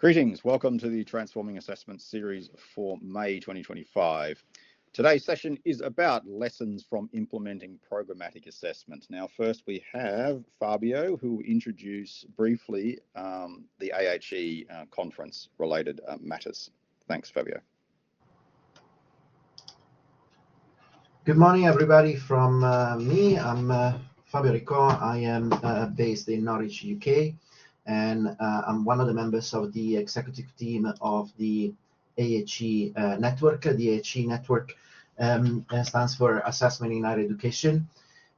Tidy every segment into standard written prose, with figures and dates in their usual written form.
Greetings, welcome to the Transforming Assessment series for May 2025. Today's session is about lessons from implementing programmatic assessment. Now, first we have Fabio, who will introduce briefly the AHE conference related matters. Thanks, Fabio. Good morning, everybody. From me, I'm Fabio Arico. I am based in Norwich, UK. And I'm one of the members of the executive team of the AHE network. The AHE network stands for Assessment in Higher Education.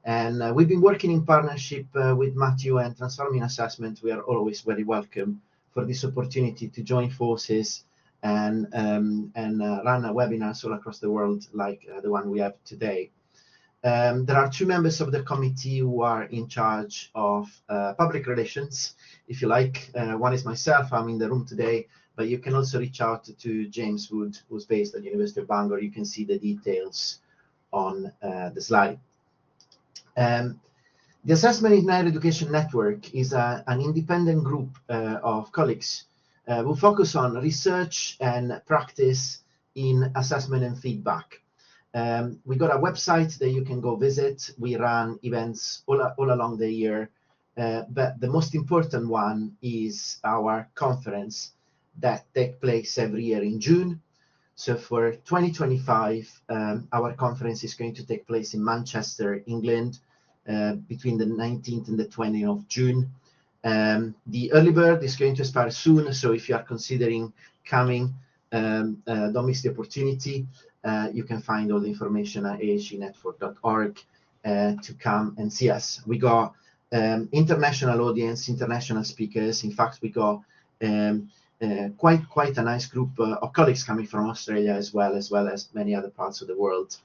And we've been working in partnership with Mathew, and Transforming Assessment. We are always very welcome for this opportunity to join forces and run webinars all across the world like the one we have today. There are two members of the committee who are in charge of public relations, if you like. One is myself, I'm in the room today, but you can also reach out to James Wood, who's based at the University of Bangor. You can see the details on the slide. The Assessment in Higher Education Network is an independent group of colleagues who focus on research and practice in assessment and feedback. We got a website that you can go visit. We run events all along the year, but the most important one is our conference that takes place every year in June. So for 2025, our conference is going to take place in Manchester, England, between the 19th and the 20th of June. The early bird is going to expire soon, so if you are considering coming, don't miss the opportunity. You can find all the information at ahenetwork.org to come and see us. We got international audience, international speakers. In fact, we got quite a nice group of colleagues coming from Australia as well as many other parts of the world.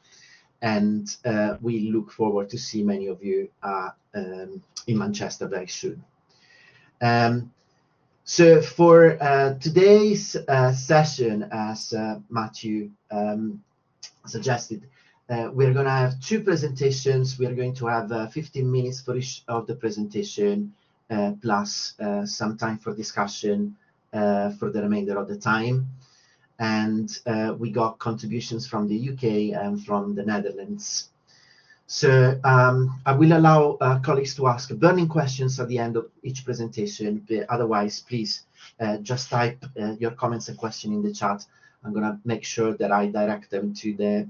And we look forward to see many of you in Manchester very soon. So for today's session, as Mathew suggested, we're going to have two presentations. We are going to have 15 minutes for each of the presentation, plus some time for discussion for the remainder of the time. And we got contributions from the UK and from the Netherlands. So I will allow colleagues to ask burning questions at the end of each presentation, but otherwise, please just type your comments and questions in the chat. I'm going to make sure that I direct them to the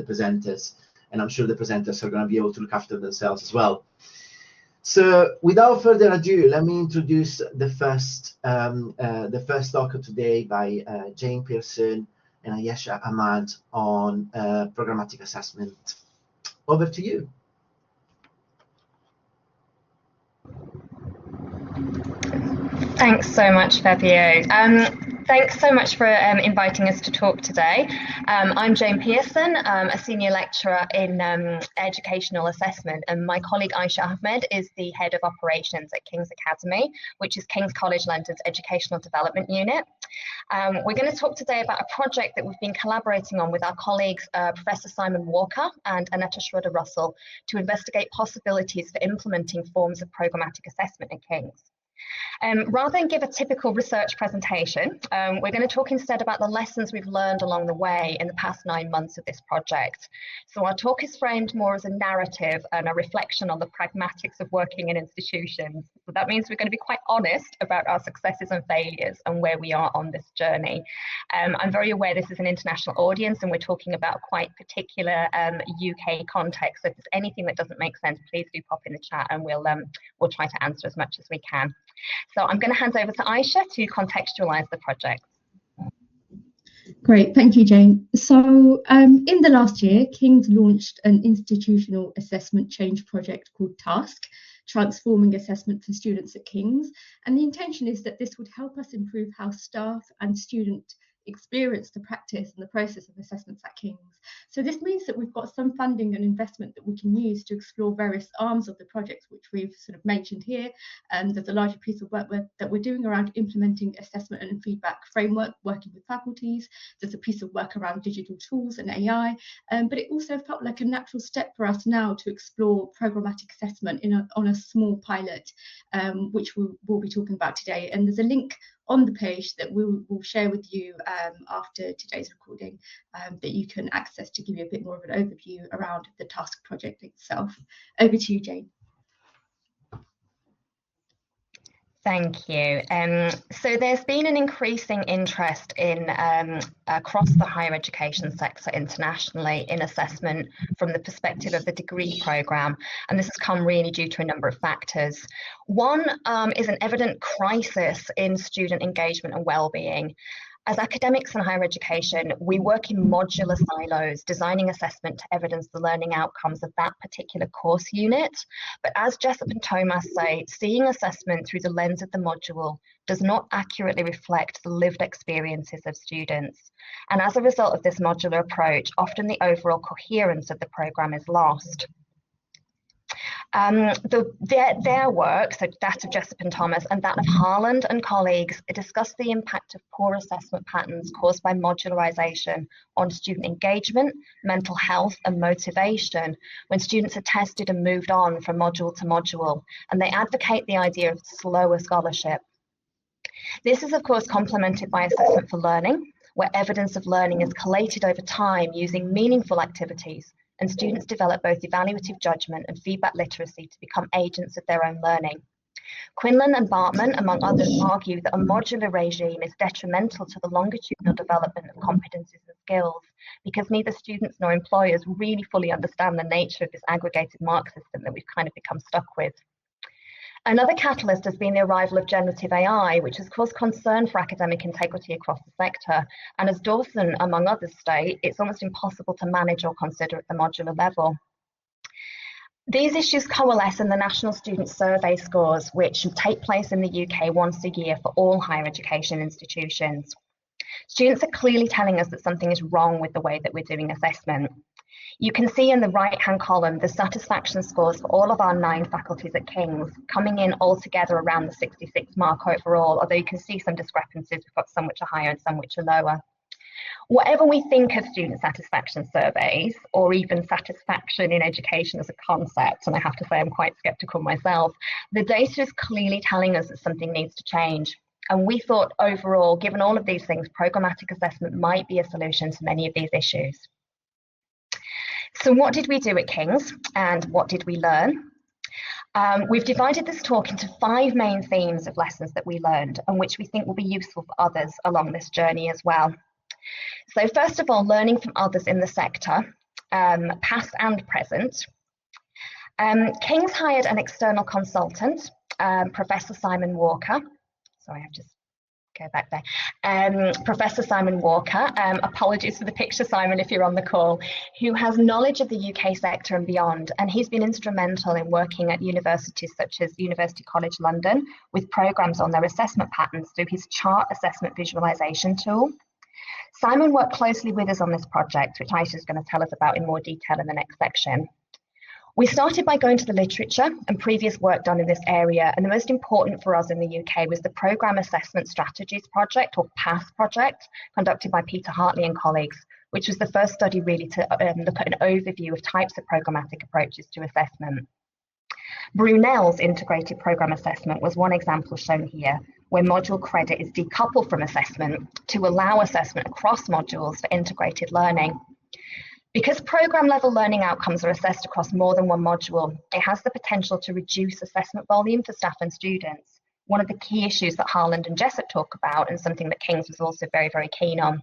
presenters, and I'm sure the presenters are going to be able to look after themselves as well. So without further ado, let me introduce the first talker today by Jayne Pearson and Ayesha Ahmed on programmatic assessment. Over to you. Thanks so much, Fabio. Thanks so much for inviting us to talk today. I'm Jayne Pearson, a senior lecturer in educational assessment, and my colleague Ayesha Ahmed is the head of operations at King's Academy, which is King's College London's educational development unit. We're going to talk today about a project that we've been collaborating on with our colleagues, Professor Simon Walker and Annetta Schroeder-Russell, to investigate possibilities for implementing forms of programmatic assessment at King's. Rather than give a typical research presentation, we're going to talk instead about the lessons we've learned along the way in the past 9 months of this project. So our talk is framed more as a narrative and a reflection on the pragmatics of working in institutions. So that means we're going to be quite honest about our successes and failures and where we are on this journey. I'm very aware this is an international audience and we're talking about quite particular UK context. So if there's anything that doesn't make sense, please do pop in the chat and we'll try to answer as much as we can. So I'm going to hand over to Ayesha to contextualise the project. Great, thank you, Jayne. So in the last year, King's launched an institutional assessment change project called TASK, Transforming Assessment for Students at King's. And the intention is that this would help us improve how staff and student experience the practice and the process of assessments at King's. So this means that we've got some funding and investment that we can use to explore various arms of the project, which we've sort of mentioned here. There's a larger piece of work that we're doing around implementing assessment and feedback framework, working with faculties. There's a piece of work around digital tools and AI, but it also felt like a natural step for us now to explore programmatic assessment on a small pilot, which we'll be talking about today. And there's a link on the page that we'll share with you after today's recording, that you can access to give you a bit more of an overview around the task project itself. Over to you, Jayne. Thank you. So there's been an increasing interest in across the higher education sector internationally in assessment from the perspective of the degree programme, and this has come really due to a number of factors. One is an evident crisis in student engagement and well-being. As academics in higher education, we work in modular silos, designing assessment to evidence the learning outcomes of that particular course unit. But as Jessup and Thomas say, seeing assessment through the lens of the module does not accurately reflect the lived experiences of students. And as a result of this modular approach, often the overall coherence of the programme is lost. Their work, so that of Jessup and Thomas and that of Harland and colleagues, discuss the impact of poor assessment patterns caused by modularisation on student engagement, mental health and motivation when students are tested and moved on from module to module, and they advocate the idea of slower scholarship. This is of course complemented by assessment for learning, where evidence of learning is collated over time using meaningful activities, and students develop both evaluative judgment and feedback literacy to become agents of their own learning. Quinlan and Baartman, among others, argue that a modular regime is detrimental to the longitudinal development of competencies and skills because neither students nor employers really fully understand the nature of this aggregated mark system that we've kind of become stuck with. Another catalyst has been the arrival of generative AI, which has caused concern for academic integrity across the sector. And as Dawson, among others, state, it's almost impossible to manage or consider at the modular level. These issues coalesce in the National Student Survey scores, which take place in the UK once a year for all higher education institutions. Students are clearly telling us that something is wrong with the way that we're doing assessment. You can see in the right-hand column the satisfaction scores for all of our 9 faculties at King's, coming in altogether around the 66 mark overall, although you can see some discrepancies. We've got some which are higher and some which are lower. Whatever we think of student satisfaction surveys, or even satisfaction in education as a concept, and I have to say I'm quite sceptical myself, the data is clearly telling us that something needs to change. And we thought overall, given all of these things, programmatic assessment might be a solution to many of these issues. So what did we do at King's and what did we learn? We've divided this talk into 5 main themes of lessons that we learned and which we think will be useful for others along this journey as well. So first of all, learning from others in the sector, past and present. King's hired an external consultant, Professor Simon Walker. Sorry, I've just go back there. Professor Simon Walker, apologies for the picture, Simon, if you're on the call, who has knowledge of the UK sector and beyond, and he's been instrumental in working at universities such as University College London with programmes on their assessment patterns through his chart assessment visualisation tool. Simon worked closely with us on this project, which Ayesha is going to tell us about in more detail in the next section. We started by going to the literature and previous work done in this area, and the most important for us in the UK was the Programme Assessment Strategies Project, or PASS project, conducted by Peter Hartley and colleagues, which was the first study really to look at an overview of types of programmatic approaches to assessment. Brunel's integrated programme assessment was one example shown here, where module credit is decoupled from assessment to allow assessment across modules for integrated learning. Because programme level learning outcomes are assessed across more than one module, it has the potential to reduce assessment volume for staff and students, one of the key issues that Harland and Jessup talk about and something that King's was also very, very keen on.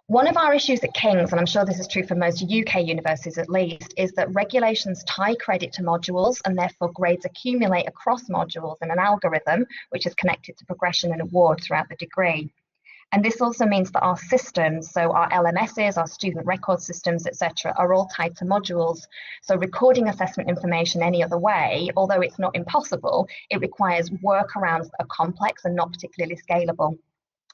One of our issues at King's, and I'm sure this is true for most UK universities at least, is that regulations tie credit to modules and therefore grades accumulate across modules in an algorithm which is connected to progression and award throughout the degree. And this also means that our systems, so our LMSs, our student record systems, etc., are all tied to modules. So recording assessment information any other way, although it's not impossible, it requires workarounds that are complex and not particularly scalable.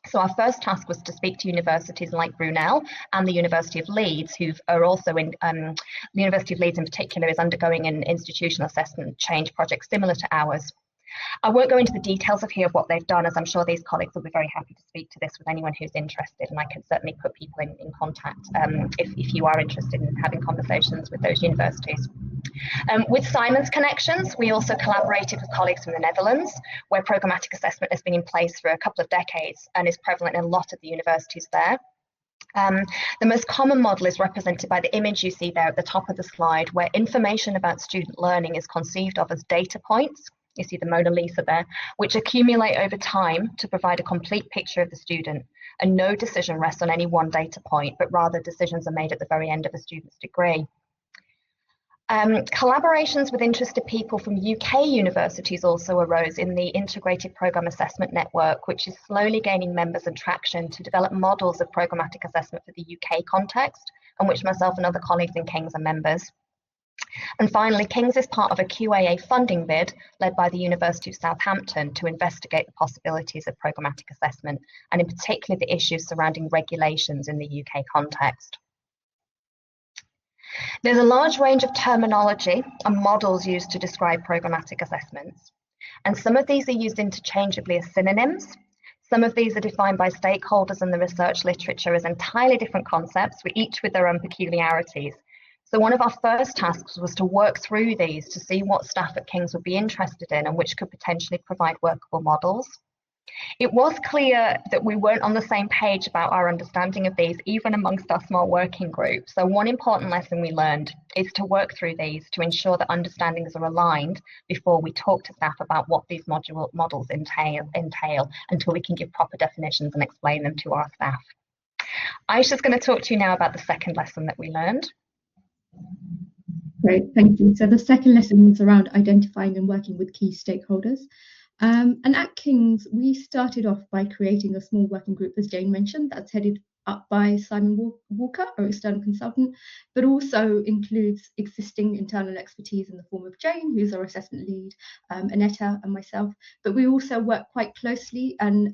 So our first task was to speak to universities like Brunel and the University of Leeds, who are also in, the University of Leeds in particular is undergoing an institutional assessment change project similar to ours. I won't go into the details of here of what they've done, as I'm sure these colleagues will be very happy to speak to this with anyone who's interested, and I can certainly put people in contact if you are interested in having conversations with those universities. With Simon's Connections, we also collaborated with colleagues from the Netherlands, where programmatic assessment has been in place for a couple of decades and is prevalent in a lot of the universities there. The most common model is represented by the image you see there at the top of the slide, where information about student learning is conceived of as data points. You see the Mona Lisa there, which accumulate over time to provide a complete picture of the student, and no decision rests on any one data point, but rather decisions are made at the very end of a student's degree. Collaborations with interested people from UK universities also arose in the Integrated Programme Assessment Network, which is slowly gaining members and traction to develop models of programmatic assessment for the UK context, and which myself and other colleagues in King's are members. And finally, King's is part of a QAA funding bid led by the University of Southampton to investigate the possibilities of programmatic assessment, and in particular the issues surrounding regulations in the UK context. There's a large range of terminology and models used to describe programmatic assessments, and some of these are used interchangeably as synonyms. Some of these are defined by stakeholders in the research literature as entirely different concepts, each with their own peculiarities. So one of our first tasks was to work through these to see what staff at King's would be interested in and which could potentially provide workable models. It was clear that we weren't on the same page about our understanding of these, even amongst our small working group. So one important lesson we learned is to work through these to ensure that understandings are aligned before we talk to staff about what these models entail until we can give proper definitions and explain them to our staff. Ayesha's going to talk to you now about the second lesson that we learned. Great, thank you. So the second lesson was around identifying and working with key stakeholders. And at King's, we started off by creating a small working group, as Jayne mentioned, that's headed up by Simon Walker, our external consultant, but also includes existing internal expertise in the form of Jayne, who's our assessment lead, Aneta and myself. But we also work quite closely and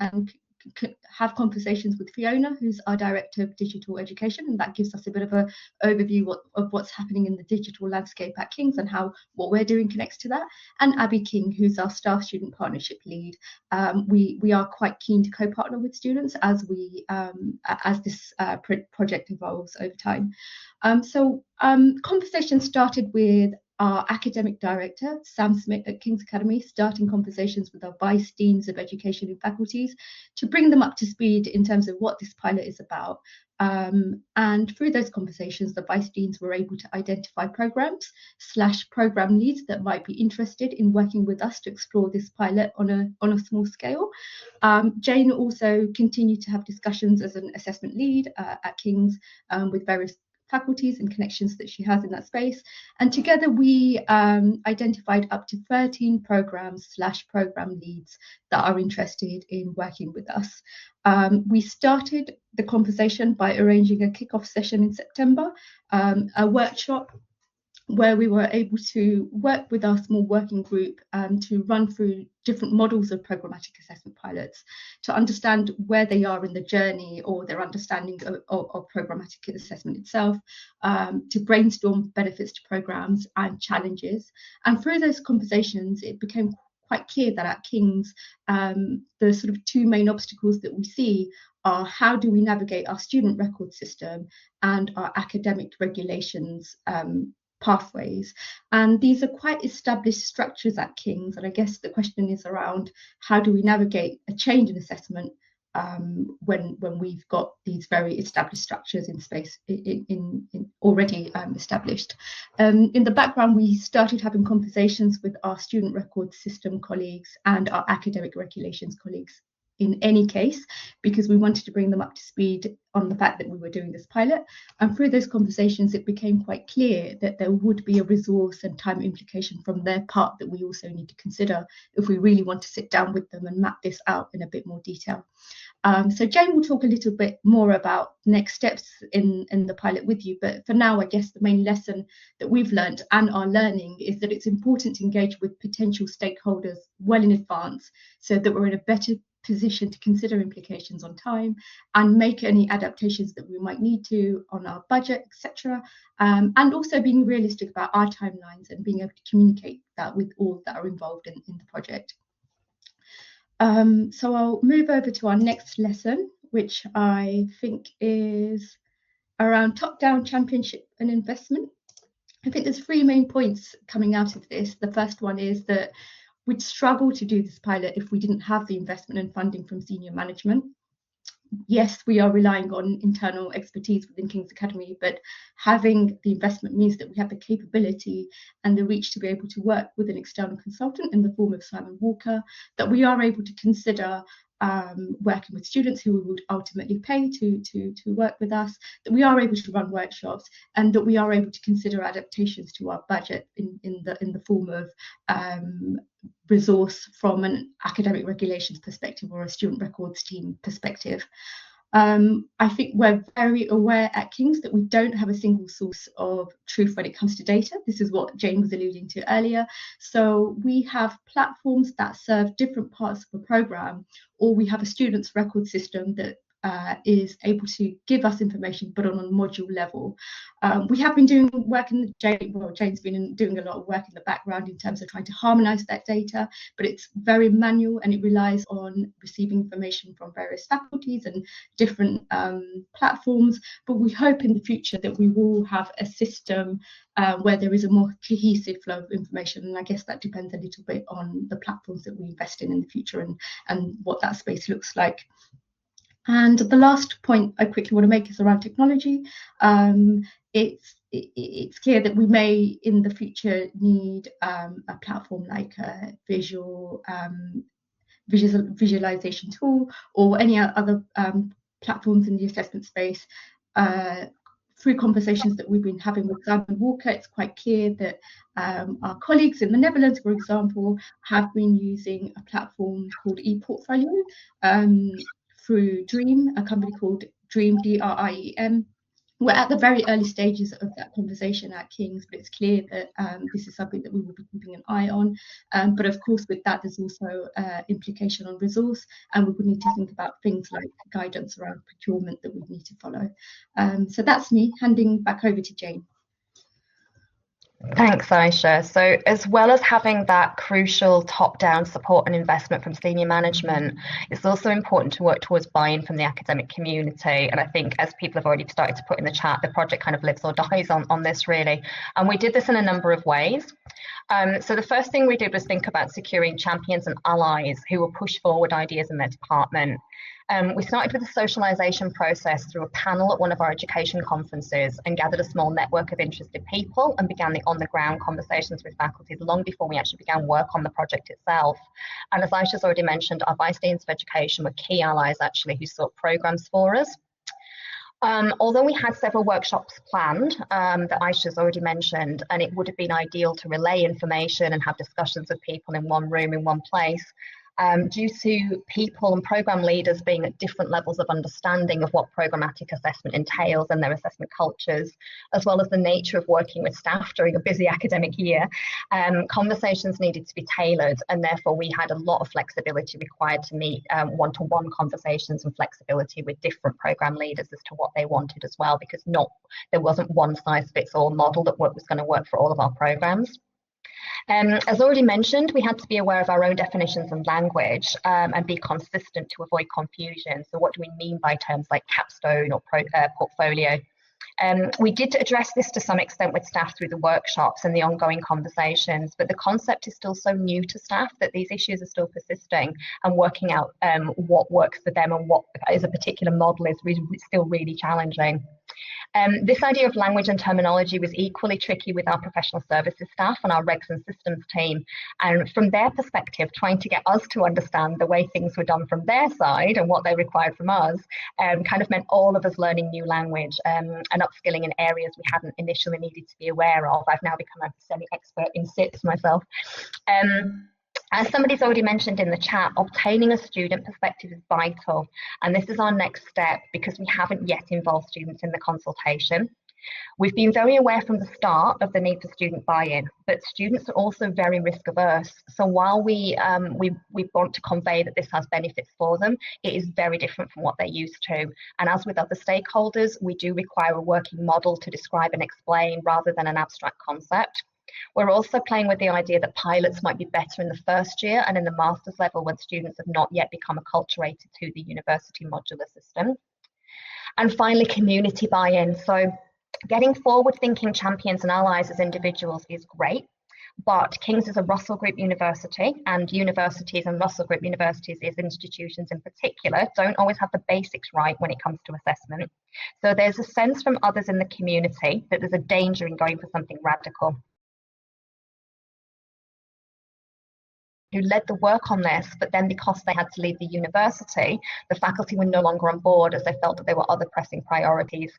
have conversations with Fiona, who's our Director of Digital Education, and that gives us a bit of an overview of what's happening in the digital landscape at King's and how what we're doing connects to that. And Abby King, who's our Staff Student Partnership Lead. We are quite keen to co-partner with students as this project evolves over time. Conversation started with our academic director, Sam Smith at King's Academy, starting conversations with our vice deans of education and faculties to bring them up to speed in terms of what this pilot is about. And through those conversations, the vice deans were able to identify programs/program leads that might be interested in working with us to explore this pilot on a small scale. Jayne also continued to have discussions as an assessment lead at King's with various faculties and connections that she has in that space, and together we identified up to 13 programs/program leads that are interested in working with us. We started the conversation by arranging a kick-off session in September, a workshop where we were able to work with our small working group to run through different models of programmatic assessment pilots to understand where they are in the journey or their understanding of programmatic assessment itself, to brainstorm benefits to programs and challenges. And through those conversations, it became quite clear that at King's, the sort of two main obstacles that we see are how do we navigate our student record system and our academic regulations pathways. And these are quite established structures at King's, and I guess the question is around how do we navigate a change in assessment when we've got these very established structures in space in already established. In the background, we started having conversations with our student record system colleagues and our academic regulations colleagues in any case, because we wanted to bring them up to speed on the fact that we were doing this pilot. And through those conversations, it became quite clear that there would be a resource and time implication from their part that we also need to consider if we really want to sit down with them and map this out in a bit more detail. So Jayne will talk a little bit more about next steps in the pilot with you, but for now, I guess the main lesson that we've learned and are learning is that it's important to engage with potential stakeholders well in advance so that we're in a better position to consider implications on time and make any adaptations that we might need to on our budget, etc. And also being realistic about our timelines and being able to communicate that with all that are involved in the project. So I'll move over to our next lesson, which I think is around top-down championship and investment. I think there's three main points coming out of this. The first one is that we'd struggle to do this pilot if we didn't have the investment and funding from senior management. Yes, we are relying on internal expertise within King's Academy, but having the investment means that we have the capability and the reach to be able to work with an external consultant in the form of Simon Walker, that we are able to consider working with students who we would ultimately pay to work with us, that we are able to run workshops, and that we are able to consider adaptations to our budget in the form of resource from an academic regulations perspective or a student records team perspective. I think we're very aware at King's that we don't have a single source of truth when it comes to data. This is what Jayne was alluding to earlier. So we have platforms that serve different parts of the programme, or we have a student's record system that is able to give us information, but on a module level. We have been doing work in Jayne's been doing a lot of work in the background in terms of trying to harmonise that data, but it's very manual and it relies on receiving information from various faculties and different platforms. But we hope in the future that we will have a system where there is a more cohesive flow of information, and I guess that depends a little bit on the platforms that we invest in the future and what that space looks like. And the last point I quickly want to make is around technology. It's clear that we may in the future need a platform like a visualization tool or any other platforms in the assessment space. Through conversations that we've been having with Simon Walker, it's quite clear that our colleagues in the Netherlands, for example, have been using a platform called ePortfolio through Dream, a company called Dream, DRIEM. We're at the very early stages of that conversation at King's, but it's clear that this is something that we will be keeping an eye on. But of course, with that, there's also implication on resource, and we would need to think about things like guidance around procurement that we need to follow. So that's me, handing back over to Jayne. Thanks, Ayesha. So as well as having that crucial top-down support and investment from senior management, it's also important to work towards buy-in from the academic community. And I think as people have already started to put in the chat, the project kind of lives or dies on this really. And we did this in a number of ways. So the first thing we did was think about securing champions and allies who will push forward ideas in their department. We started with a socialisation process through a panel at one of our education conferences and gathered a small network of interested people and began the on-the-ground conversations with faculties long before we actually began work on the project itself. And as Ayesha's already mentioned, our Vice Deans of Education were key allies actually who sought programmes for us. Although we had several workshops planned that Ayesha's already mentioned, and it would have been ideal to relay information and have discussions with people in one room, in one place, due to people and programme leaders being at different levels of understanding of what programmatic assessment entails and their assessment cultures, as well as the nature of working with staff during a busy academic year, conversations needed to be tailored, and therefore we had a lot of flexibility required to meet one-to-one conversations and flexibility with different programme leaders as to what they wanted as well, because there wasn't one size fits all model that was going to work for all of our programmes. As already mentioned, we had to be aware of our own definitions and language and be consistent to avoid confusion. So what do we mean by terms like capstone or portfolio? We did address this to some extent with staff through the workshops and the ongoing conversations, but the concept is still so new to staff that these issues are still persisting, and working out what works for them and what is a particular model is still really challenging. This idea of language and terminology was equally tricky with our professional services staff and our regs and systems team. And from their perspective, trying to get us to understand the way things were done from their side and what they required from us kind of meant all of us learning new language and upskilling in areas we hadn't initially needed to be aware of. I've now become a semi-expert in SITs myself. As somebody's already mentioned in the chat, obtaining a student perspective is vital, and this is our next step because we haven't yet involved students in the consultation. We've been very aware from the start of the need for student buy-in, but students are also very risk averse. So while we want to convey that this has benefits for them, it is very different from what they're used to. And as with other stakeholders, we do require a working model to describe and explain rather than an abstract concept. We're also playing with the idea that pilots might be better in the first year and in the master's level when students have not yet become acculturated to the university modular system. And finally, community buy-in. So getting forward-thinking champions and allies as individuals is great, but King's is a Russell Group university, and universities and Russell Group universities as institutions in particular don't always have the basics right when it comes to assessment. So there's a sense from others in the community that there's a danger in going for something radical. Who led the work on this, but then because they had to leave the university, the faculty were no longer on board as they felt that there were other pressing priorities.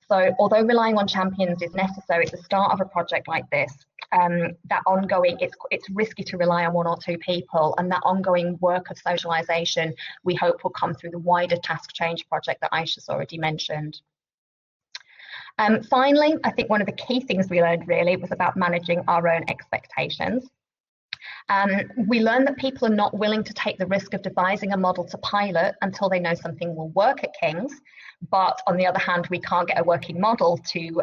So although relying on champions is necessary at the start of a project like this, that ongoing, it's risky to rely on one or two people, and that ongoing work of socialization we hope will come through the wider task change project that Ayesha's already mentioned. Finally, I think one of the key things we learned really was about managing our own expectations. We learned that people are not willing to take the risk of devising a model to pilot until they know something will work at King's. But on the other hand, we can't get a working model to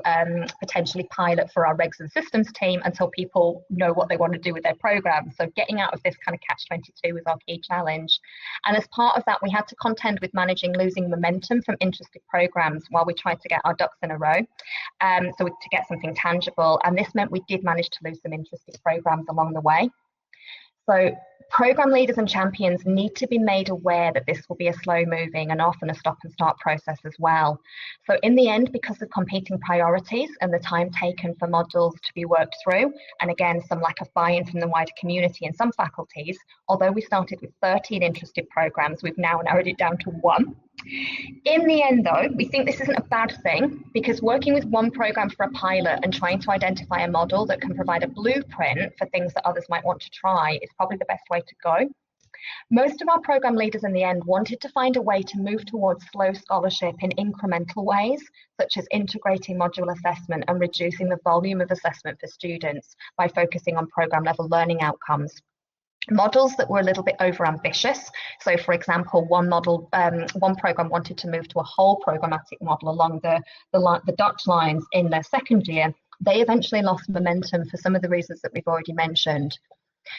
potentially pilot for our regs and systems team until people know what they want to do with their program. So getting out of this kind of catch-22 was our key challenge. And as part of that, we had to contend with managing losing momentum from interested programs while we tried to get our ducks in a row, to get something tangible. And this meant we did manage to lose some interested programs along the way. So program leaders and champions need to be made aware that this will be a slow moving and often a stop and start process as well. So in the end, because of competing priorities and the time taken for modules to be worked through, and again, some lack of buy-in from the wider community and some faculties, although we started with 13 interested programs, we've now narrowed it down to 1. In the end though, we think this isn't a bad thing, because working with one program for a pilot and trying to identify a model that can provide a blueprint for things that others might want to try is probably the best way to go. Most of our program leaders in the end wanted to find a way to move towards slow scholarship in incremental ways, such as integrating module assessment and reducing the volume of assessment for students by focusing on program level learning outcomes. Models that were a little bit over ambitious. So for example, one program wanted to move to a whole programmatic model along the Dutch lines in their second year. They eventually lost momentum for some of the reasons that we've already mentioned.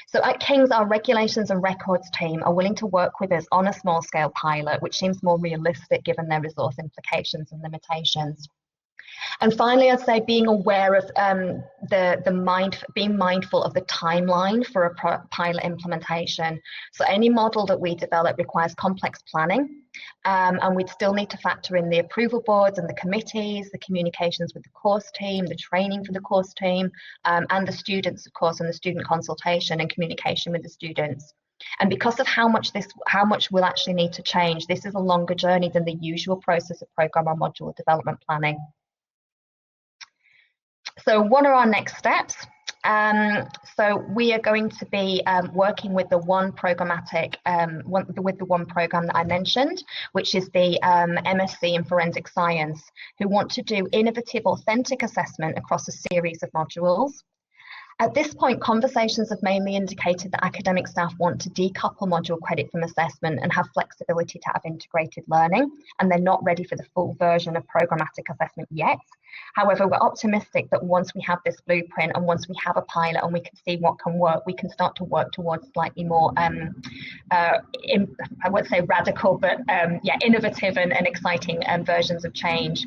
So at King's, our regulations and records team are willing to work with us on a small scale pilot, which seems more realistic given their resource implications and limitations. And finally, I'd say being aware of being mindful of the timeline for a pilot implementation. So any model that we develop requires complex planning, and we'd still need to factor in the approval boards and the committees, the communications with the course team, the training for the course team, and the students, of course, and the student consultation and communication with the students. And because of how much we'll actually need to change, this is a longer journey than the usual process of program or module development planning. So what are our next steps? So we are going to be working with the one programmatic, with the one program that I mentioned, which is the MSc in Forensic Science, who want to do innovative, authentic assessment across a series of modules. At this point, conversations have mainly indicated that academic staff want to decouple module credit from assessment and have flexibility to have integrated learning, and they're not ready for the full version of programmatic assessment yet. However, we're optimistic that once we have this blueprint and once we have a pilot and we can see what can work, we can start to work towards slightly more, I won't say radical, but yeah, innovative and exciting versions of change.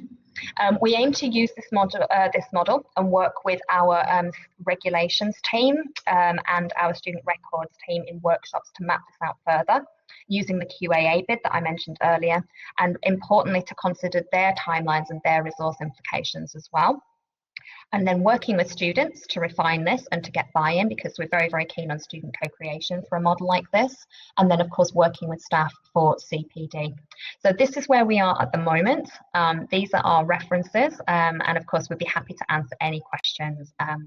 We aim to use this model and work with our regulations team and our student records team in workshops to map this out further, using the QAA bid that I mentioned earlier, and importantly to consider their timelines and their resource implications as well. And then working with students to refine this and to get buy-in, because we're very, very keen on student co-creation for a model like this. And then, of course, working with staff for CPD. So this is where we are at the moment. These are our references. And of course, we'd be happy to answer any questions that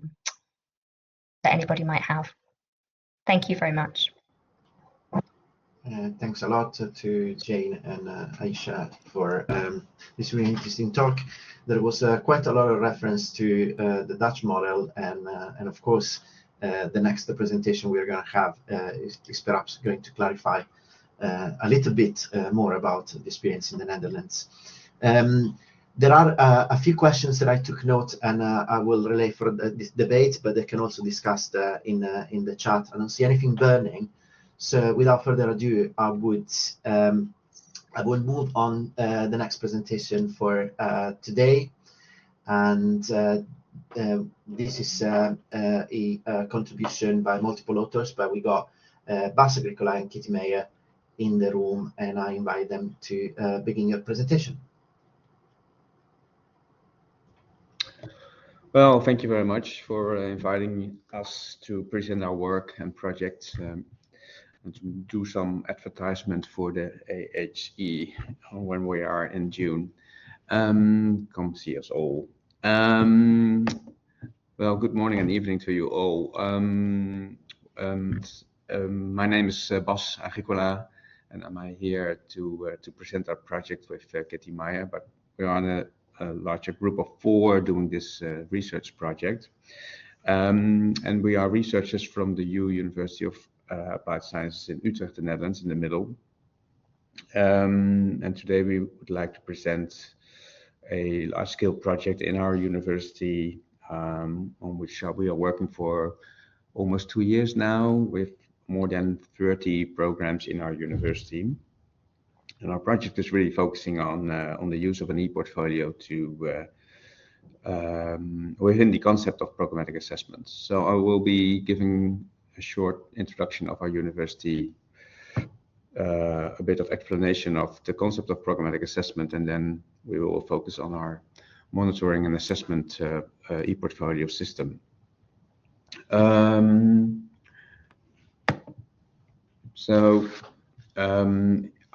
anybody might have. Thank you very much. Thanks a lot to Jayne and Ayesha for this really interesting talk. There was quite a lot of reference to the Dutch model, and of course the next presentation we're going to have is perhaps going to clarify a little bit more about the experience in the Netherlands. There are a few questions that I took note, and I will relay for this debate, but they can also be discussed in the chat. I don't see anything burning, so without further ado, I will move on the next presentation for today, and this is a contribution by multiple authors, but we got Bas Agricola and Kitty Meijer in the room, and I invite them to begin your presentation. Well, thank you very much for inviting us to present our work and project and to do some advertisement for the AHE when we are in June. Come see us all. Well, good morning and evening to you all. My name is Bas Agricola, and I'm here to present our project with Kitty Meijer, but we're on a larger group of 4 doing this research project. And we are researchers from the University of Applied Sciences in Utrecht, the Netherlands, in the middle. And today we would like to present a large-scale project in our university on which we are working for almost 2 years now, with more than 30 programs in our university. And our project is really focusing on the use of an e-portfolio to within the concept of programmatic assessment. So I will be giving a short introduction of our university, a bit of explanation of the concept of programmatic assessment, and then we will focus on our monitoring and assessment e-portfolio system.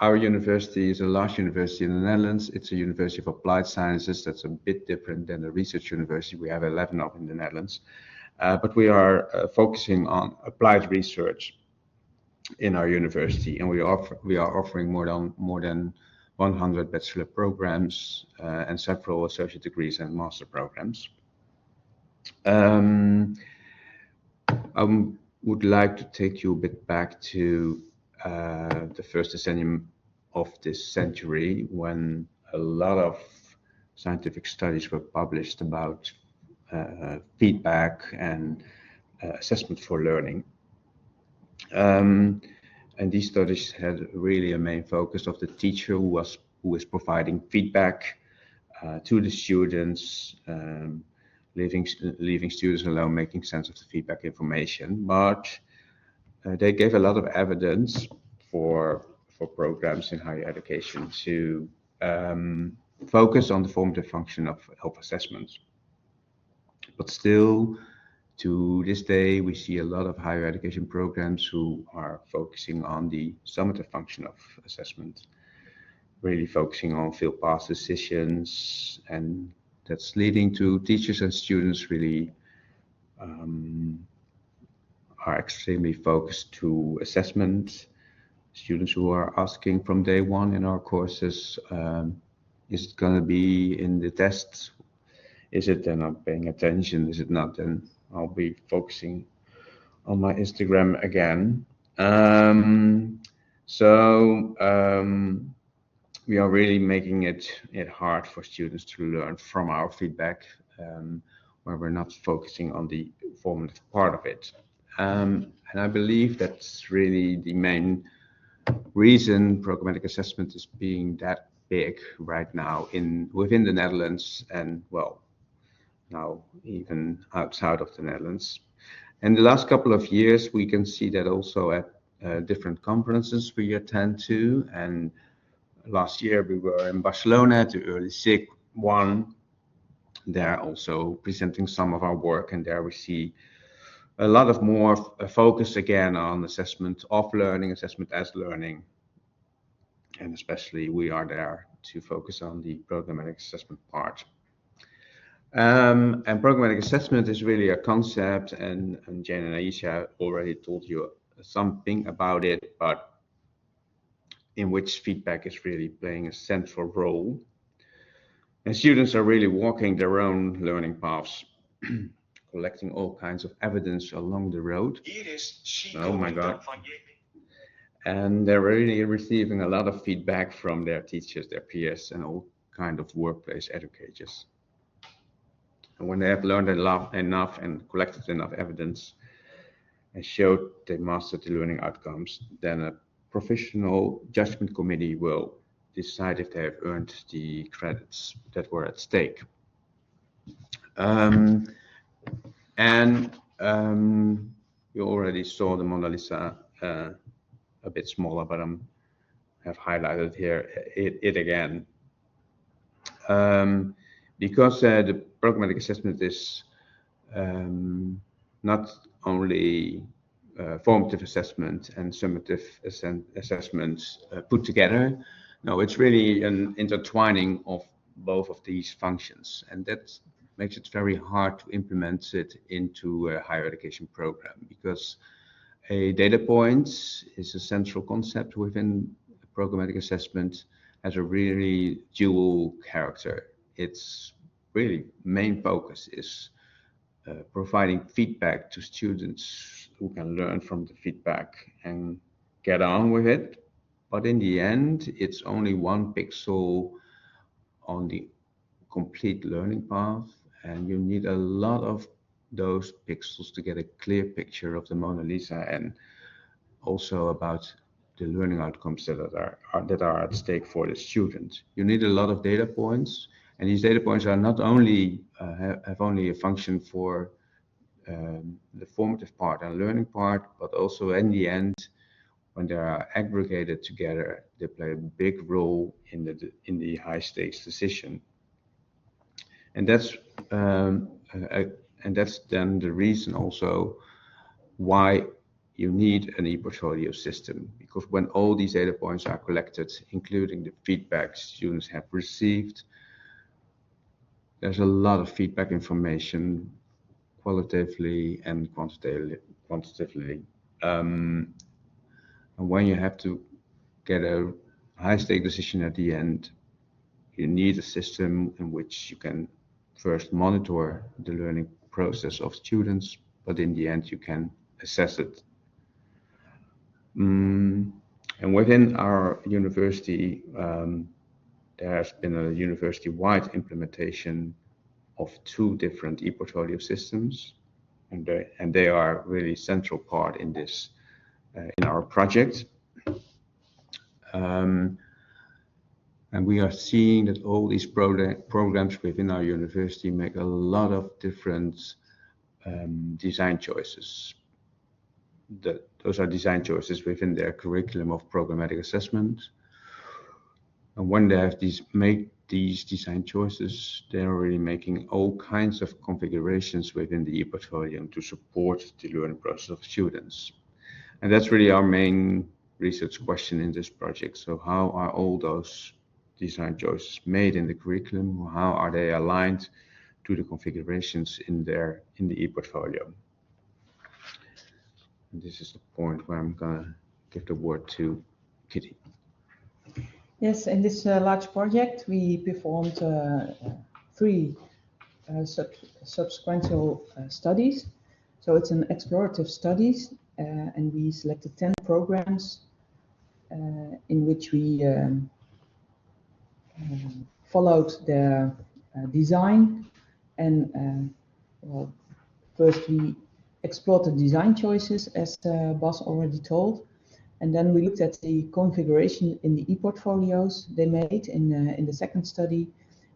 Our university is a large university in the Netherlands. It's a university of applied sciences. That's a bit different than a research university. We have 11 of in the Netherlands. But we are focusing on applied research in our university, and we are offering more than 100 bachelor programs and several associate degrees and master programs. I would like to take you a bit back to the first decennium of this century, when a lot of scientific studies were published about feedback and assessment for learning. And these studies had really a main focus of the teacher who is providing feedback to the students, leaving students alone, making sense of the feedback information. But they gave a lot of evidence for programs in higher education to focus on the formative function of assessments. But still, to this day, we see a lot of higher education programs who are focusing on the summative function of assessment, really focusing on field pass decisions, and that's leading to teachers and students really are extremely focused to assessment. Students who are asking from day one in our courses, is it going to be in the tests? Is it? They're not paying attention. Is it not? Then I'll be focusing on my Instagram again. We are really making it hard for students to learn from our feedback, where we're not focusing on the formative part of it. And I believe that's really the main reason programmatic assessment is being that big right now within the Netherlands, and well, now even outside of the Netherlands. In the last couple of years, we can see that also at different conferences we attend to. And last year we were in Barcelona at the early SIG one. There also presenting some of our work, and there we see a lot of more focus again on assessment of learning, assessment as learning. And especially we are there to focus on the programmatic assessment part. And programmatic assessment is really a concept, and Jayne and Ayesha already told you something about it, but in which feedback is really playing a central role. And students are really walking their own learning paths, collecting all kinds of evidence along the road. Oh my God. And they're really receiving a lot of feedback from their teachers, their peers, and all kind of workplace educators. And when they have learned enough and collected enough evidence and showed they mastered the learning outcomes, then a professional judgment committee will decide if they have earned the credits that were at stake. You already saw the Mona Lisa a bit smaller, but I have highlighted here it again. Because the programmatic assessment is not only formative assessment and summative assessments put together. No, it's really an intertwining of both of these functions, and that makes it very hard to implement it into a higher education program, because a data point is a central concept within programmatic assessment, has a really dual character. Its really main focus is providing feedback to students who can learn from the feedback and get on with it. But in the end, it's only one pixel on the complete learning path, and you need a lot of those pixels to get a clear picture of the Mona Lisa and also about the learning outcomes that are at stake for the student. You need a lot of data points, and these data points are not only have only a function for the formative part and learning part, but also in the end, when they are aggregated together, they play a big role in the high stakes decision. And that's then the reason also why you need an e-portfolio system, because when all these data points are collected, including the feedback students have received, there's a lot of feedback information, qualitatively and quantitatively. And when you have to get a high-stake decision at the end, you need a system in which you can first monitor the learning process of students, but in the end you can assess it. And within our university, there has been a university-wide implementation of 2 different e-portfolio systems, and they are really central part in this in our project. And we are seeing that all these programs within our university make a lot of different design choices. Those are design choices within their curriculum of programmatic assessment. And when they have made these design choices, they're already making all kinds of configurations within the e-portfolio to support the learning process of students. And that's really our main research question in this project. So how are all those design choices made in the curriculum? How are they aligned to the configurations in the e-portfolio? And this is the point where I'm gonna give the word to Kitty. Yes, in this large project, we performed 3 subsequent studies. So it's an explorative studies, and we selected 10 programs in which we followed their design. And well, first we explored the design choices, as Bas already told. And then we looked at the configuration in the e-portfolios they made in the second study.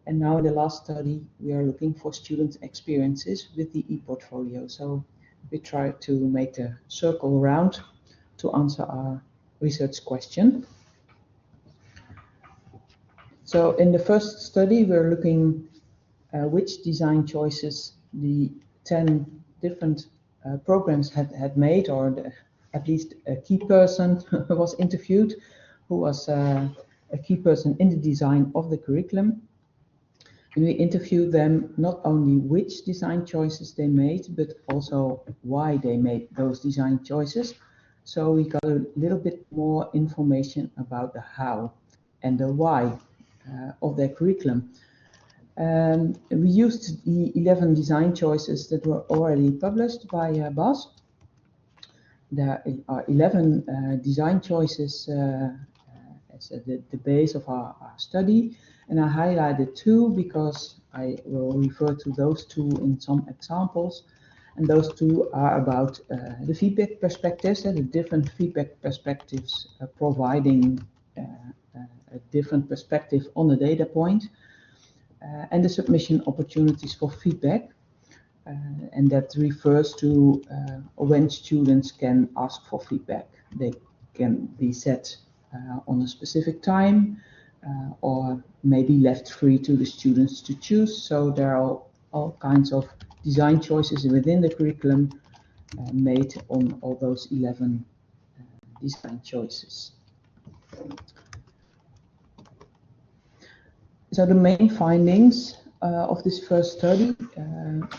And now in the last study, we are looking for student experiences with the e-portfolio. So we try to make the circle round to answer our research question. So in the first study, we're looking which design choices the 10 different programs had made, or at least a key person was interviewed, who was a key person in the design of the curriculum. And we interviewed them not only which design choices they made, but also why they made those design choices. So we got a little bit more information about the how and the why of their curriculum. We used the 11 design choices that were already published by Bas. There are 11 design choices as the base of our study, And I highlighted two because I will refer to those two in some examples. And those two are about the feedback perspectives, and the different feedback perspectives providing a different perspective on the data point, and the submission opportunities for feedback. And that refers to when students can ask for feedback. They can be set on a specific time, or maybe left free to the students to choose. So there are all kinds of design choices within the curriculum made on all those 11 design choices. So the main findings of this first study,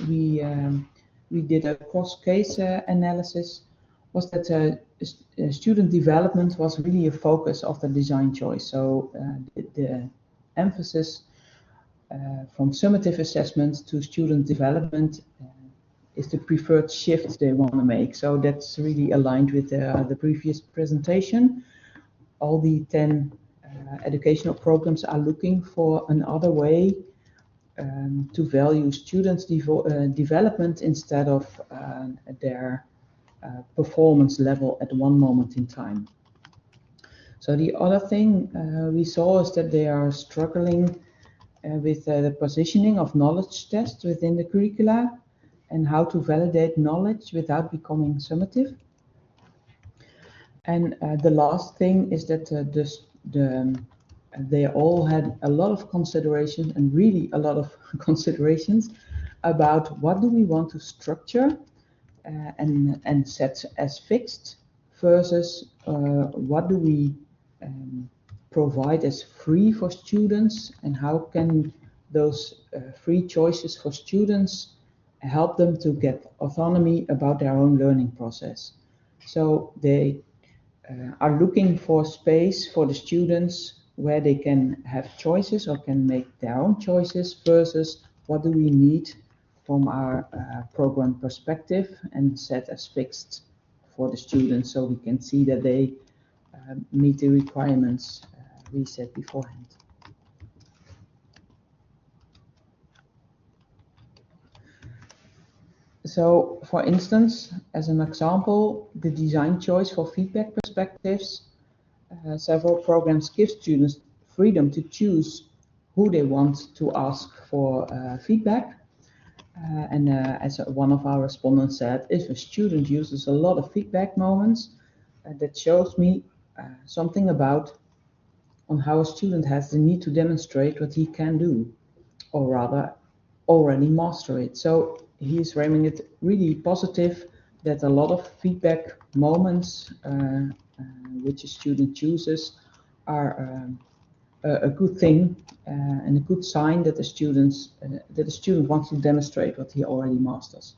we did a cross-case analysis, was that student development was really a focus of the design choice. So the emphasis from summative assessment to student development is the preferred shift they want to make. So that's really aligned with the previous presentation. All the 10 educational programs are looking for another way to value students' development instead of their performance level at one moment in time. So the other thing we saw is that they are struggling with the positioning of knowledge tests within the curricula and how to validate knowledge without becoming summative. And the last thing is that they all had a lot of consideration, and really a lot of considerations about what do we want to structure and set as fixed versus what do we provide as free for students, and how can those free choices for students help them to get autonomy about their own learning process. So they are looking for space for the students where they can have choices or can make their own choices versus what do we need from our program perspective and set as fixed for the students, so we can see that they meet the requirements we set beforehand. So, for instance, as an example, the design choice for feedback perspectives, several programs give students freedom to choose who they want to ask for feedback. And as one of our respondents said, if a student uses a lot of feedback moments, that shows me something about on how a student has the need to demonstrate what he can do, or rather already master it. So he is framing it really positive, that a lot of feedback moments which a student chooses are a good thing and a good sign that the student wants to demonstrate what he already masters.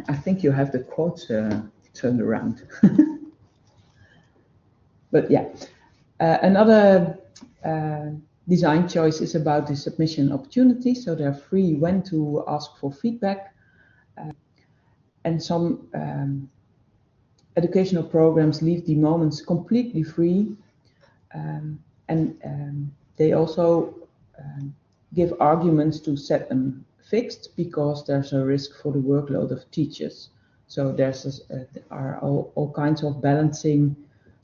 I think you have the quotes turned around. But yeah, another design choice is about the submission opportunity. So they're free when to ask for feedback. And some educational programs leave the moments completely free. And they also give arguments to set them fixed because there's a risk for the workload of teachers. So there are all kinds of balancing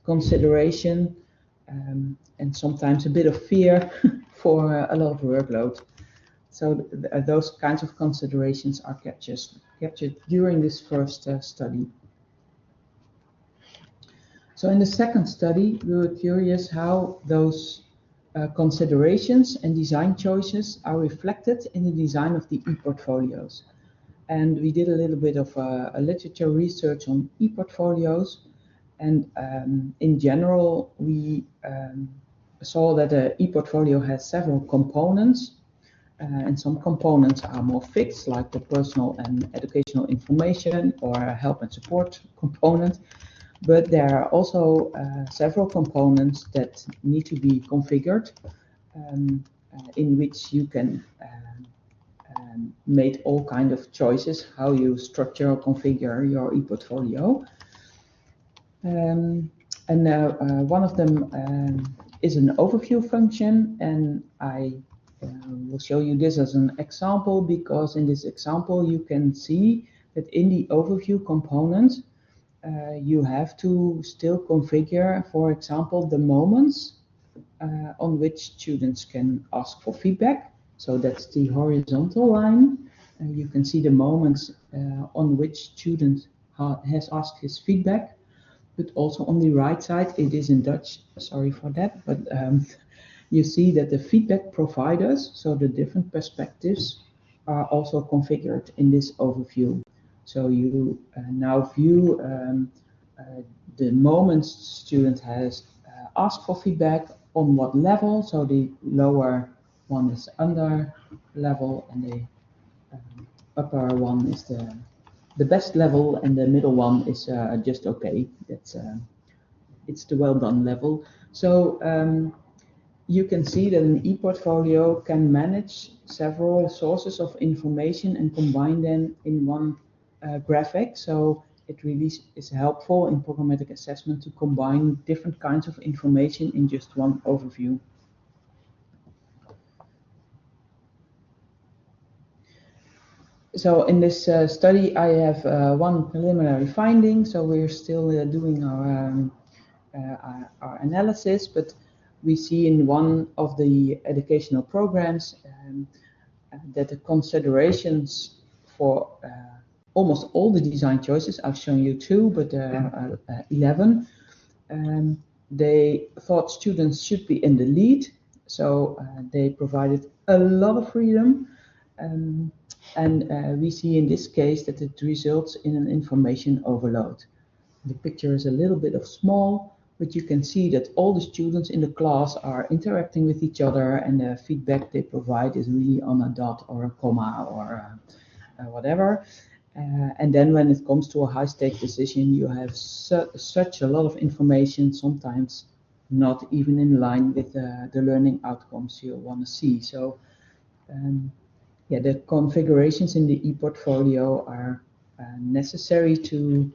consideration and sometimes a bit of fear for a lot of workload. So those kinds of considerations are captured during this first study. So in the second study, we were curious how those considerations and design choices are reflected in the design of the e-portfolios. And we did a little bit of a literature research on e-portfolios. And in general, we saw that the e-portfolio has several components. And some components are more fixed, like the personal and educational information or a help and support component. But there are also several components that need to be configured, in which you can make all kinds of choices how you structure or configure your e-portfolio. And And one of them is an overview function, and I will show you this as an example, because in this example you can see that in the overview component you have to still configure, for example, the moments on which students can ask for feedback. So that's the horizontal line. You can see the moments on which student has asked his feedback. But also on the right side, it is in Dutch, sorry for that, but you see that the feedback providers, so the different perspectives, are also configured in this overview. So you now view the moments student has asked for feedback, on what level. So the lower one is under level, and the upper one is the best level, and the middle one is just okay. That's it's the well done level. So you can see that an e-portfolio can manage several sources of information and combine them in one graphic. So it really is helpful in programmatic assessment to combine different kinds of information in just one overview. So in this study, I have one preliminary finding. So we're still doing our analysis, but we see in one of the educational programs that the considerations for almost all the design choices, I've shown you 2, but 11, they thought students should be in the lead. So they provided a lot of freedom. And we see in this case that it results in an information overload. The picture is a little bit small, but you can see that all the students in the class are interacting with each other, and the feedback they provide is really on a dot or a comma or whatever. And then when it comes to a high-stake decision, you have such a lot of information, sometimes not even in line with the learning outcomes you want to see. So yeah, the configurations in the e-portfolio are necessary to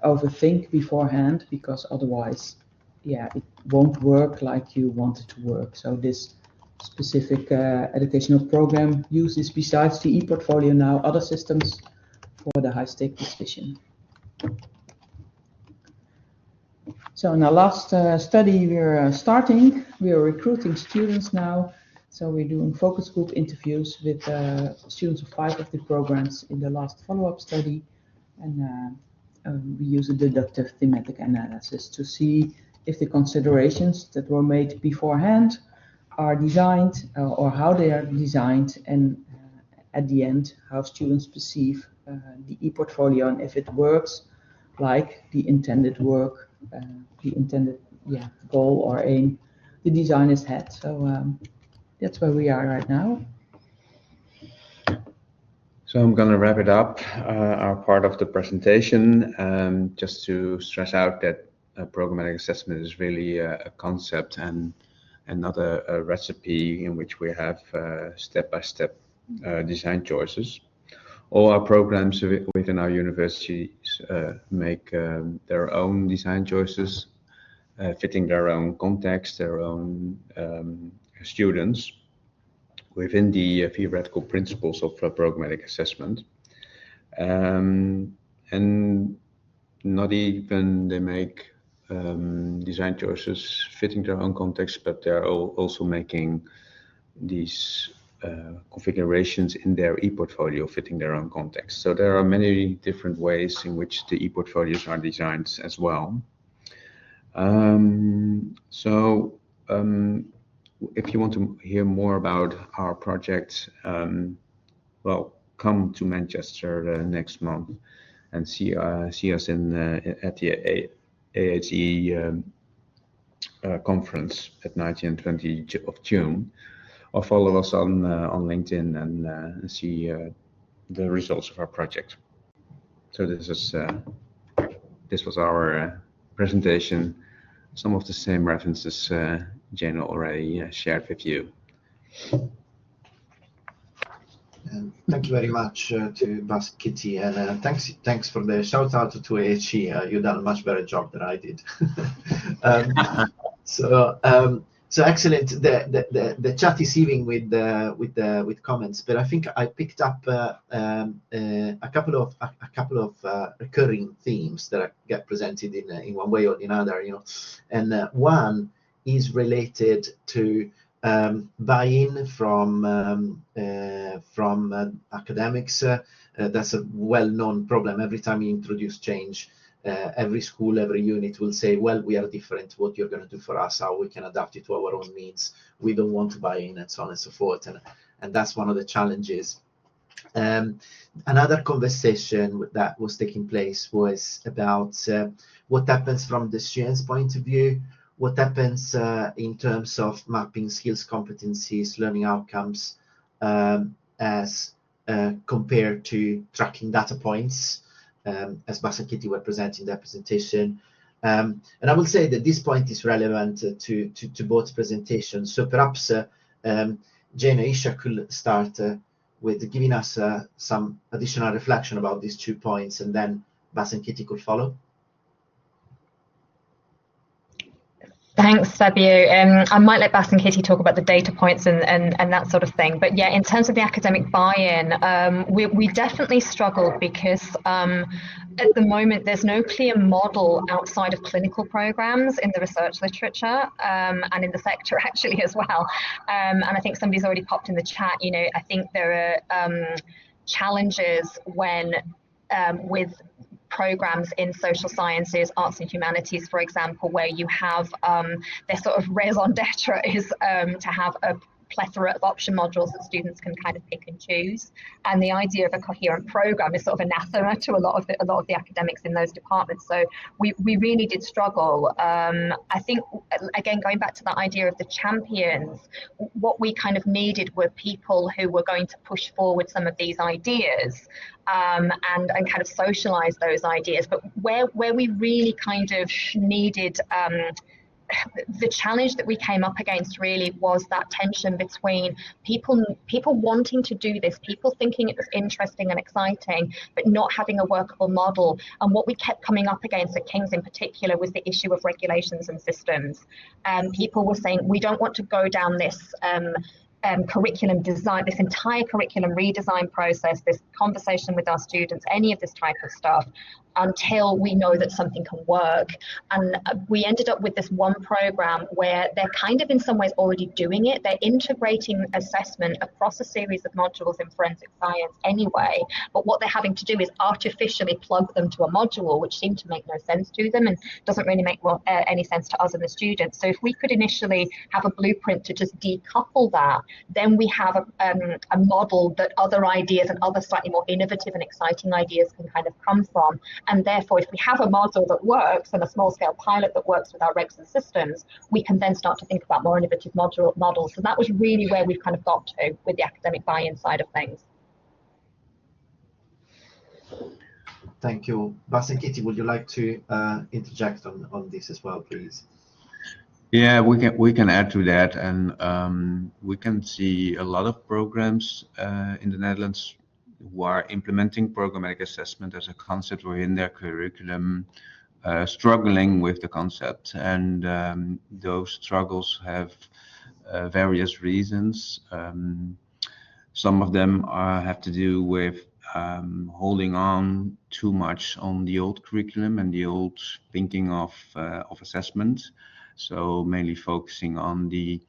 overthink beforehand, because otherwise, yeah, it won't work like you want it to work. So this specific educational program uses, besides the e-portfolio now, other systems for the high-stake decision. So in our last study, we're starting. We are recruiting students now. So we're doing focus group interviews with students of 5 of the programs in the last follow-up study. And we use a deductive thematic analysis to see if the considerations that were made beforehand are designed or how they are designed, and at the end, how students perceive the e-portfolio and if it works like the intended work, the intended goal or aim the designers had. So that's where we are right now. So I'm going to wrap it up, our part of the presentation, just to stress out that programmatic assessment is really a concept and not a recipe in which we have step-by-step design choices. All our programs within our universities make their own design choices, fitting their own context, their own students, within the theoretical principles of programmatic assessment. And not even they make design choices fitting their own context, but they're also making these configurations in their e-portfolio fitting their own context. So there are many different ways in which the e-portfolios are designed as well. If you want to hear more about our project, well, come to Manchester next month and see us at the AHE conference at 19 and 20 of June, or follow us on LinkedIn and see the results of our project. So this was our presentation. Some of the same references Jayne already shared with you. And thank you very much to Bas Kitty, and thanks for the shout out to Ayesha. You've done a much better job than I did. So excellent. The chat is heaving with comments, but I think I picked up a couple of recurring themes that get presented in one way or another, and one is related to buy-in from academics. That's a well-known problem. Every time you introduce change, every school, every unit will say, well, we are different. What you're going to do for us, how we can adapt it to our own needs. We don't want to buy in, and so on and so forth. And that's one of the challenges. Another conversation that was taking place was about what happens from the student's point of view, what happens in terms of mapping skills, competencies, learning outcomes as compared to tracking data points, as Bas and Kitty were presenting their presentation. And I will say that this point is relevant to both presentations. So perhaps Jayne and Ayesha could start with giving us some additional reflection about these 2 points, and then Bas and Kitty could follow. Thanks, Fabio. I might let Bas and Kitty talk about the data points and that sort of thing. But yeah, in terms of the academic buy-in, we definitely struggled because at the moment there's no clear model outside of clinical programs in the research literature and in the sector actually as well. And I think somebody's already popped in the chat, I think there are challenges when with programs in social sciences, arts and humanities, for example, where you have their sort of raison d'etre is to have a plethora of option modules that students can kind of pick and choose. And the idea of a coherent program is sort of anathema to a lot of the academics in those departments. So we really did struggle. I think, again, going back to that idea of the champions, what we kind of needed were people who were going to push forward some of these ideas and kind of socialize those ideas. But where we really kind of needed the challenge that we came up against really was that tension between people wanting to do this, people thinking it was interesting and exciting, but not having a workable model. And what we kept coming up against at King's in particular was the issue of regulations and systems. People were saying, we don't want to go down this curriculum design, this entire curriculum redesign process, this conversation with our students, any of this type of stuff, until we know that something can work. And we ended up with this one program where they're kind of in some ways already doing it. They're integrating assessment across a series of modules in forensic science anyway, but what they're having to do is artificially plug them to a module, which seemed to make no sense to them and doesn't really make any sense to us and the students. So if we could initially have a blueprint to just decouple that, then we have a model that other ideas and other slightly more innovative and exciting ideas can kind of come from. And therefore, if we have a model that works and a small-scale pilot that works with our regs and systems, we can then start to think about more innovative models. So that was really where we've kind of got to with the academic buy-in side of things. Thank you. Bas and Kitty, would you like to interject on this as well, please? Yeah, we can add to that, and we can see a lot of programs in the Netherlands who are implementing programmatic assessment as a concept within their curriculum, struggling with the concept, and those struggles have various reasons. Some of them have to do with holding on too much on the old curriculum and the old thinking of assessment. So mainly focusing on the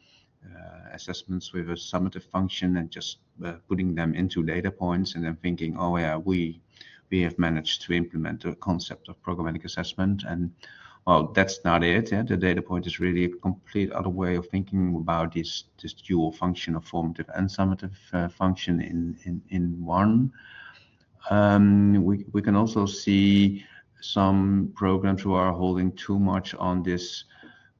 assessments with a summative function and just putting them into data points and then thinking, oh yeah, we have managed to implement the concept of programmatic assessment. And well, that's not it. Yeah? The data point is really a complete other way of thinking about this dual function of formative and summative function in one. We can also see some programs who are holding too much on this,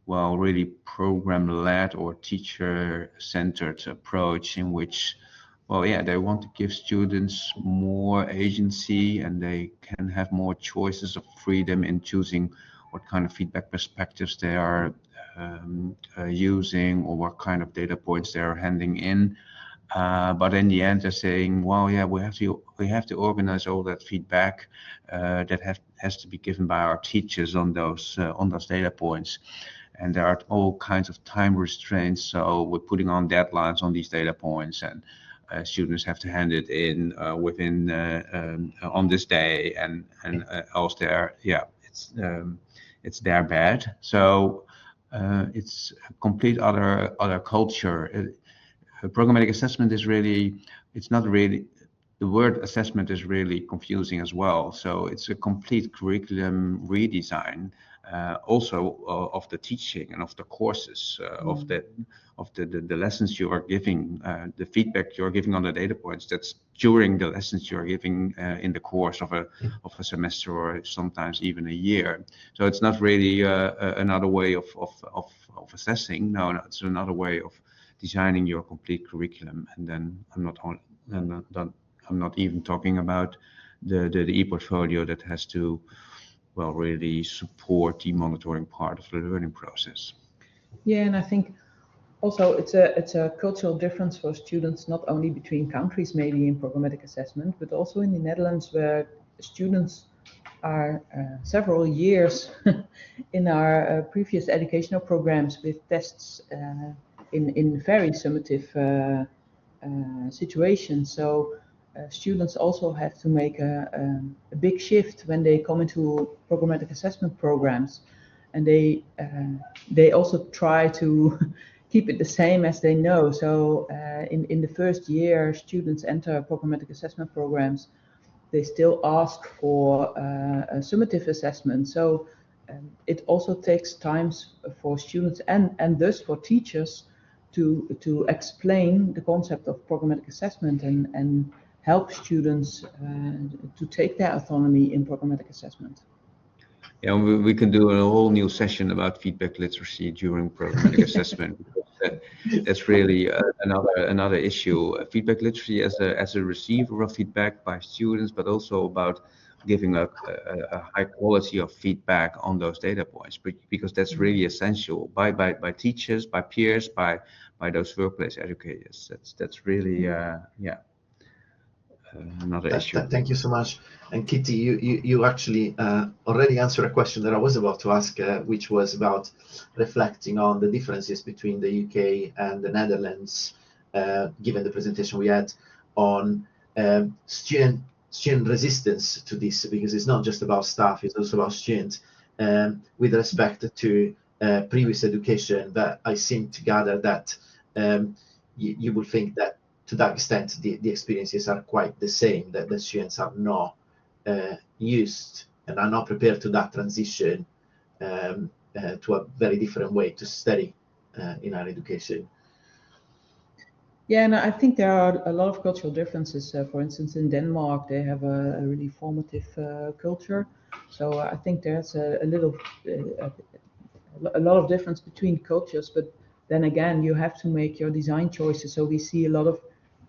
well, really program-led or teacher-centered approach, in which, well, yeah, they want to give students more agency and they can have more choices of freedom in choosing what kind of feedback perspectives they are using or what kind of data points they are handing in. But in the end, they're saying, well, yeah, we have to organize all that feedback that has to be given by our teachers on those data points. And there are all kinds of time restraints. So we're putting on deadlines on these data points, and students have to hand it in within on this day, and else it's their bad. So it's a complete other culture. Programmatic assessment is really, it's not really, the word assessment is really confusing as well. So it's a complete curriculum redesign, also of the teaching and of the courses, of the lessons you are giving, the feedback you are giving on the data points. That's during the lessons you are giving in the course of a semester, or sometimes even a year. So it's not really another way of assessing. No, it's another way of designing your complete curriculum. And then I'm not even talking about the e-portfolio that has to, well, really support the monitoring part of the learning process. Yeah, and I think also it's a cultural difference for students, not only between countries maybe in programmatic assessment, but also in the Netherlands, where students are several years in our previous educational programs with tests in very summative situations. So students also have to make a big shift when they come into programmatic assessment programs, and they also try to keep it the same as they know. So in the first year students enter programmatic assessment programs, they still ask for a summative assessment. So it also takes time for students and thus for teachers to explain the concept of programmatic assessment and help students to take their autonomy in programmatic assessment. Yeah, we can do a whole new session about feedback literacy during programmatic assessment. That's really another issue. Feedback literacy as a receiver of feedback by students, but also about giving a high quality of feedback on those data points, because that's really essential by teachers, by peers, by those workplace educators. That's really another issue. Thank you so much. And Kitty, you actually already answered a question that I was about to ask, which was about reflecting on the differences between the UK and the Netherlands, given the presentation we had on student resistance to this, because it's not just about staff, it's also about students, with respect to previous education. But I seem to gather that you would think that to that extent the experiences are quite the same, that the students are not used and are not prepared to that transition to a very different way to study in our education. Yeah, and I think there are a lot of cultural differences. For instance, in Denmark, they have a really formative culture. So I think there's a lot of difference between cultures. But then again, you have to make your design choices. So we see a lot of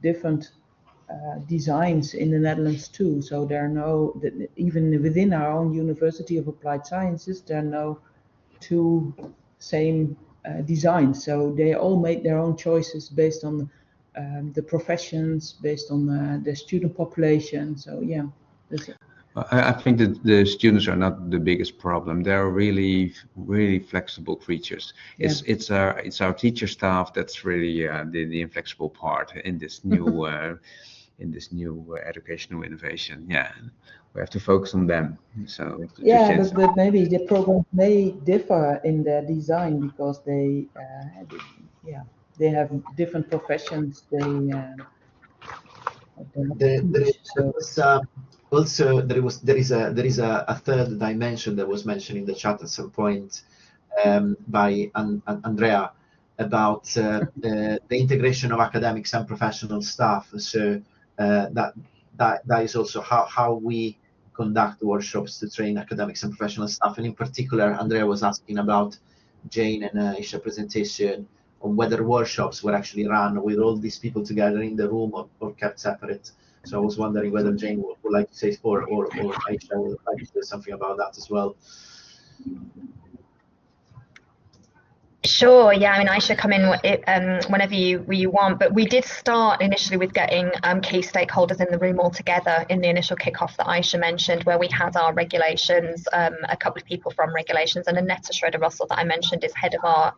different designs in the Netherlands too. So there are even within our own University of Applied Sciences, there are no two same designs. So they all make their own choices based on the professions, based on the student population. So yeah, that's it. I think that the students are not the biggest problem. They're really, really flexible creatures. Yeah. It's our teacher staff that's really the inflexible part in this new educational innovation. Yeah, we have to focus on them. So yeah, but maybe the programs may differ in their design because they have different professions. Also, there is a third dimension that was mentioned in the chat at some point by Andrea about the integration of academics and professional staff. So that is also how we conduct workshops to train academics and professional staff. And in particular, Andrea was asking about Jayne and Ayesha presentation on whether workshops were actually run with all these people together in the room or kept separate. So I was wondering whether Jayne would like to say, or Ayesha would like to say something about that as well. Sure. Yeah. I mean, Ayesha, come in whenever you want. But we did start initially with getting key stakeholders in the room all together in the initial kickoff that Ayesha mentioned, where we had our regulations, a couple of people from regulations, and Annette Schroeder-Russell that I mentioned is head of our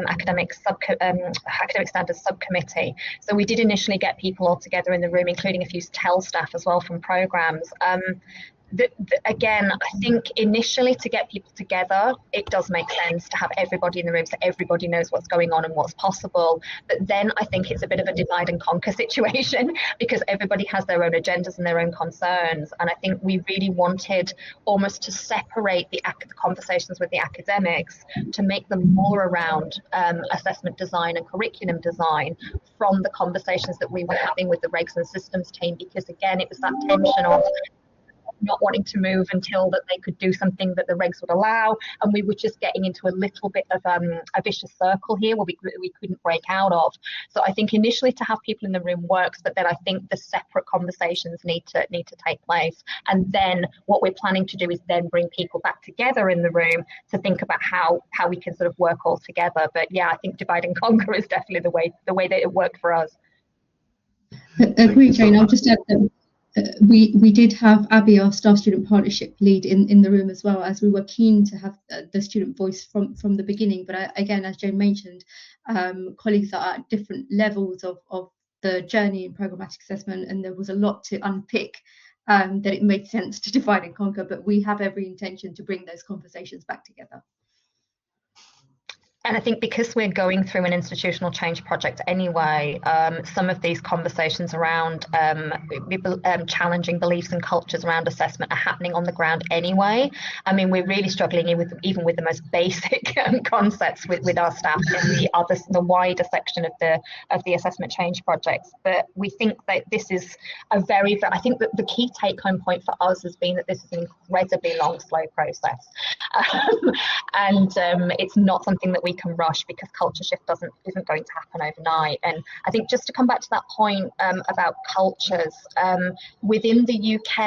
academic standards subcommittee. So we did initially get people all together in the room, including a few TEL staff as well from programs. Again, I think initially to get people together, it does make sense to have everybody in the room so everybody knows what's going on and what's possible. But then I think it's a bit of a divide and conquer situation because everybody has their own agendas and their own concerns. And I think we really wanted almost to separate the conversations with the academics to make them more around assessment design and curriculum design from the conversations that we were having with the regs and systems team, because again, it was that tension of not wanting to move until that they could do something that the regs would allow, and we were just getting into a little bit of a vicious circle here where we couldn't break out of. So I think initially to have people in the room works, but then I think the separate conversations need to take place. And then what we're planning to do is then bring people back together in the room to think about how we can sort of work all together. But yeah, I think divide and conquer is definitely the way that it worked for us. Agree, Jayne. I'll just add that we did have Abby, our staff student partnership lead, in the room as well, as we were keen to have the student voice from the beginning. But again, as Jayne mentioned, colleagues are at different levels of the journey in programmatic assessment, and there was a lot to unpick, that it made sense to divide and conquer. But we have every intention to bring those conversations back together. And I think because we're going through an institutional change project anyway, some of these conversations around challenging beliefs and cultures around assessment are happening on the ground anyway. I mean, we're really struggling even with the most basic concepts with our staff in the wider section of the assessment change projects. But we think that this is I think that the key take-home point for us has been that this is an incredibly long, slow process, and it's not something that we can rush because culture shift isn't going to happen overnight. And I think just to come back to that point about cultures, within the UK,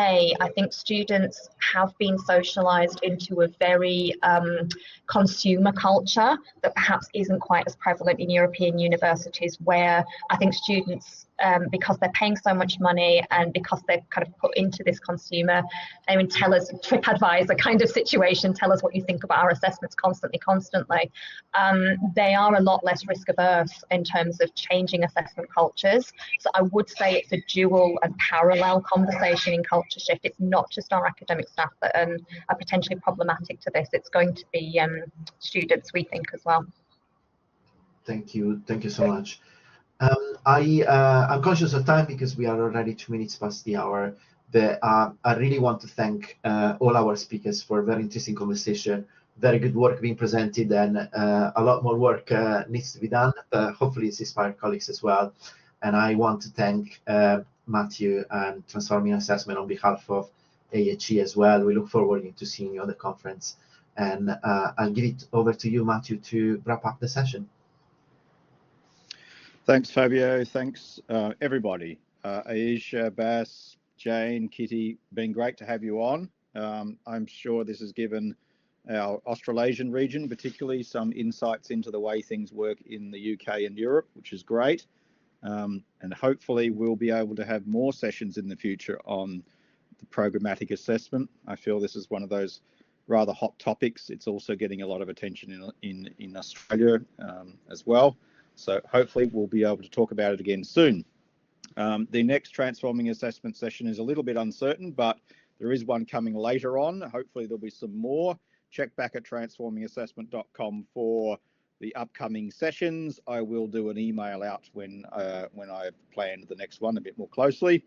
I think students have been socialised into a very consumer culture that perhaps isn't quite as prevalent in European universities, where I think students, because they're paying so much money and because they're kind of put into this consumer, I mean, tell us, TripAdvisor kind of situation, tell us what you think about our assessments constantly. They are a lot less risk averse in terms of changing assessment cultures. So I would say it's a dual and parallel conversation in culture shift. It's not just our academic staff that are potentially problematic to this. It's going to be students, we think, as well. Thank you so much. I'm conscious of time because we are already 2 minutes past the hour, but I really want to thank all our speakers for a very interesting conversation, very good work being presented, and a lot more work needs to be done. Hopefully it's inspired colleagues as well. And I want to thank Mathew and Transforming Assessment on behalf of AHE as well. We look forward to seeing you at the conference. And I'll give it over to you, Mathew, to wrap up the session. Thanks, Fabio. Thanks, everybody. Ayesha, Bas, Jayne, Kitty, been great to have you on. I'm sure this has given our Australasian region particularly some insights into the way things work in the UK and Europe, which is great. And hopefully we'll be able to have more sessions in the future on the programmatic assessment. I feel this is one of those rather hot topics. It's also getting a lot of attention in Australia as well. So hopefully we'll be able to talk about it again soon. The next Transforming Assessment session is a little bit uncertain, but there is one coming later on. Hopefully there'll be some more. Check back at transformingassessment.com for the upcoming sessions. I will do an email out when I've planned the next one a bit more closely.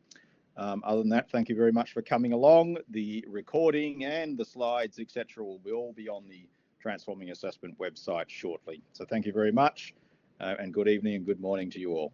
Other than that, thank you very much for coming along. The recording and the slides, etc., will all be on the Transforming Assessment website shortly. So thank you very much, and good evening and good morning to you all.